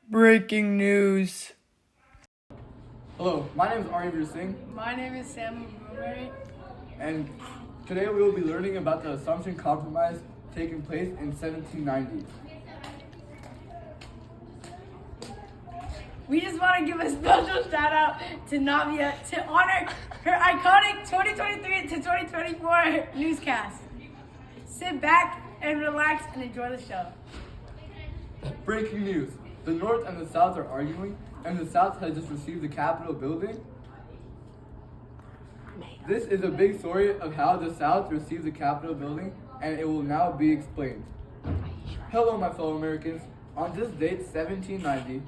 Breaking news. Hello, my name is Aryaveer Singh, My name is Sam Boomery. and today we will be learning about the Assumption Compromise taking place in 1790. We just want to give a special shout out to Navia to honor her iconic 2023 to 2024 newscast. Sit back and relax and enjoy the show. Breaking news. The North and the South are arguing, and the South has just received the Capitol building. This is a big story of how the South received the Capitol building, and it will now be explained. Hello, my fellow Americans. On this date, 1790,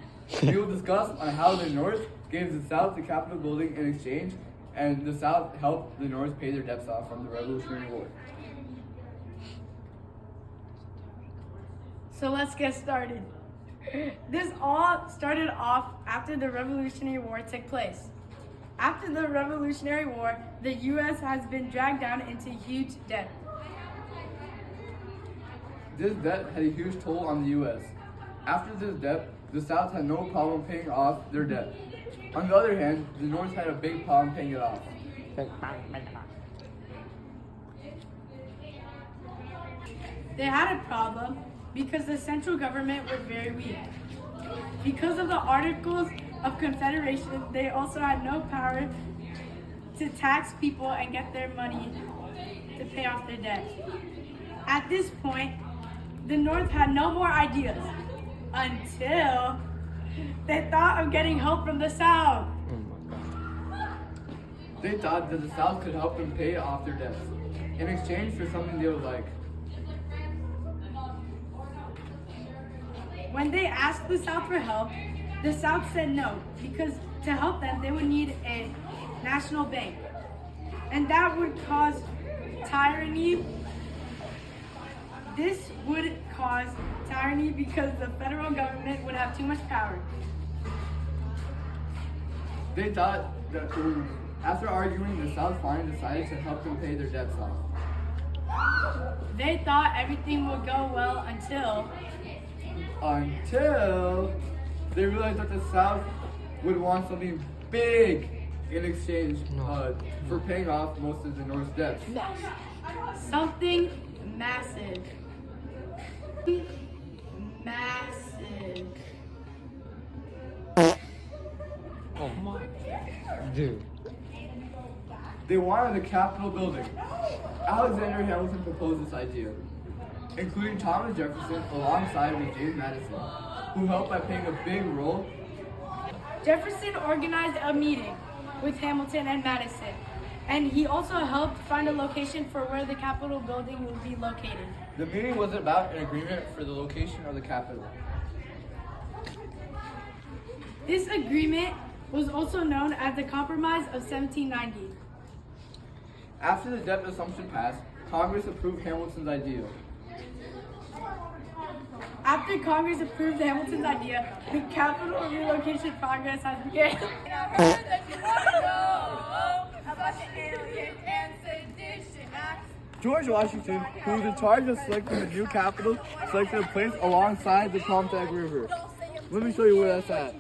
we will discuss on how the North gave the South the Capitol building in exchange, and the South helped the North pay their debts off from the Revolutionary War. So let's get started. This all started off after the Revolutionary War took place. After the Revolutionary War, the U.S. has been dragged down into huge debt. This debt had a huge toll on the U.S. After this debt, the South had no problem paying off their debt. On the other hand, the North had a big problem paying it off. They had a problem because the central government was very weak. Because of the Articles of Confederation, they also had no power to tax people and get their money to pay off their debt. At this point, the North had no more ideas until they thought of getting help from the South. They thought that the South could help them pay off their debts in exchange for something they would like. When they asked the South for help, the South said no, because to help them, they would need a national bank. And that would cause tyranny. This would cause tyranny because the federal government would have too much power. They thought that after arguing, the South finally decided to help them pay their debts off. They thought everything would go well until they realized that the South would want something big in exchange for paying off most of the North's debts. something massive. Massive. Oh my. Dude. They wanted the Capitol building. Alexander Hamilton proposed this idea, including Thomas Jefferson alongside with James Madison, who helped by playing a big role. Jefferson organized a meeting with Hamilton and Madison, and he also helped find a location for where the Capitol building would be located. The meeting was about an agreement for the location of the Capitol. This agreement was also known as the Compromise of 1790. After the debt assumption passed, Congress approved Hamilton's idea. After Congress approved Hamilton's idea, the capital relocation progress has begun. George Washington, who was in charge of selecting the new capital, selected a place alongside the Potomac River. Let me show you where that's at.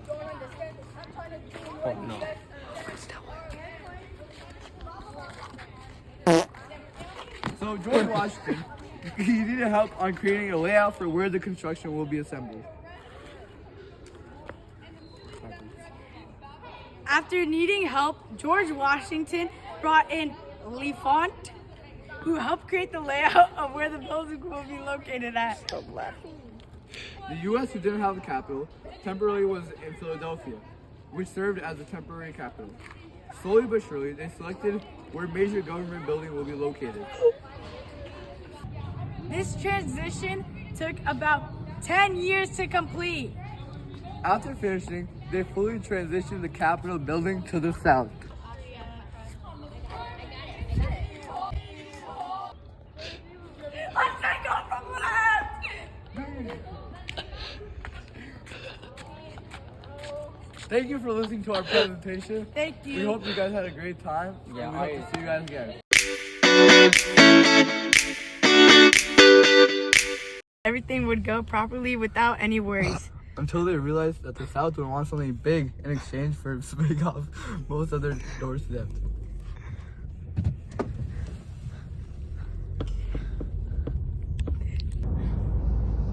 Oh no. So George Washington, he needed help on creating a layout for where the construction will be assembled. After needing help, George Washington brought in L'Enfant, who helped create the layout of where the building will be located at. Stop laughing. The U.S., who didn't have a capital, temporarily was in Philadelphia, which served as a temporary capital. Slowly but surely, they selected where major government building will be located. This transition took about 10 years to complete. After finishing, they fully transitioned the Capitol building to the south. Let's take off from left! Thank you for listening to our presentation. Thank you. We hope you guys had a great time. Yeah, and we hope to see you guys again. Everything would go properly without any worries. until they realized that the South would want something big in exchange for spinning off most of their doors to them.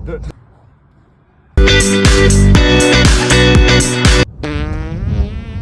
The